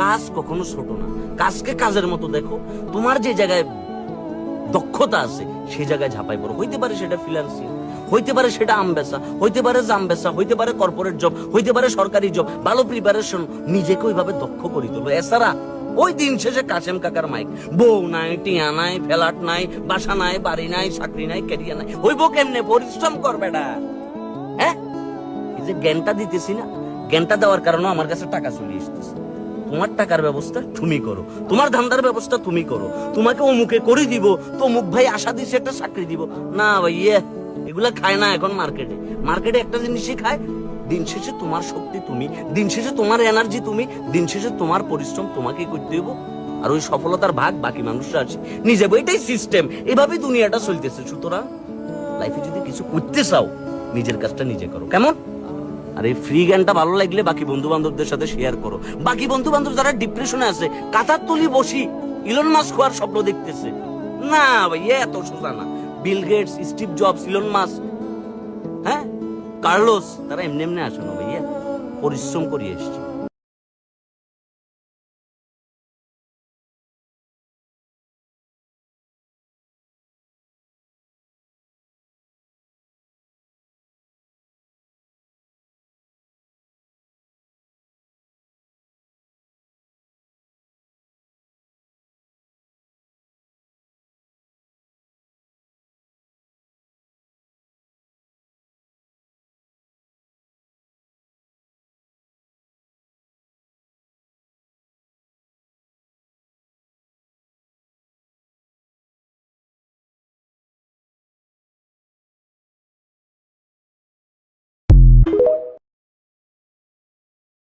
কাজ কখনো ছোট না, কাজকে কাজের মতো দেখো। তোমার যে জায়গায় দক্ষতা আছে সেই জায়গায় ঝাঁপাই পড়ো। হইতে পারে সেটা ফ্রিল্যান্সিং, হইতে পারে সেটা আম বেচা, হইতে পারে জাম বেচা, হইতে পারে কর্পোরেট জব, হইতে পারে সরকারি জব। ভালো প্রিপারেশন, নিজেকে ওইভাবে দক্ষ করে তোলো। এছাড়া ওই দিন শেষে কাশেম কাকার মাইক, বউ নাই, টিয়া নাই, ফ্ল্যাট নাই, বাসা নাই, বাড়ি নাই, চাকরি নাই, ক্যারিয়ার নাই, হইব কেমনে? পরিশ্রম কর বেটা। হ্যাঁ, এই যে জ্ঞানটা দিতেছি না, জ্ঞানটা দেওয়ার কারণে আমার কাছে টাকা চলে আসতেছে। তোমার টাকার ব্যবস্থা তুমি করো, তোমার ধান্দার ব্যবস্থা তুমি করো। তোমাকে অমুকে করে দিব, তো অমুক ভাই আশা দিছে একটা চাকরি দিব, না ভাই এগুলা খায় না এখন মার্কেটে। মার্কেটে একটা জিনিসই খায়, দিন শেষে তোমার শক্তি তুমি, দিন শেষে তোমার এনার্জি তুমি, দিন শেষে তোমার পরিশ্রম তোমাকেই করতে হইব। আর ওই সফলতার ভাগ বাকি মানুষরা আছে নিজে। এটাই সিস্টেম, এভাবেই দুনিয়াটা চলতেছে। সুতরাং লাইফে যদি কিছু করতে চাও, নিজের কাজটা নিজে করো। কেমন? আর এই ফ্রি জ্ঞানটা ভালো লাগলে বাকি বন্ধু বান্ধবদের সাথে শেয়ার করো। বাকি বন্ধু বান্ধব যারা ডিপ্রেশনে আছে, কাতার তুলি বসি ইলন মাস্ক হওয়ার স্বপ্ন দেখতেছে, না ভাই এত সোজা না। Bill Gates, Steve Jobs, Elon Musk, হ্যাঁ, কার্লোস, তারা এমনি এমনি আসে না ভাইয়া, পরিশ্রম করিয়ে এসছে।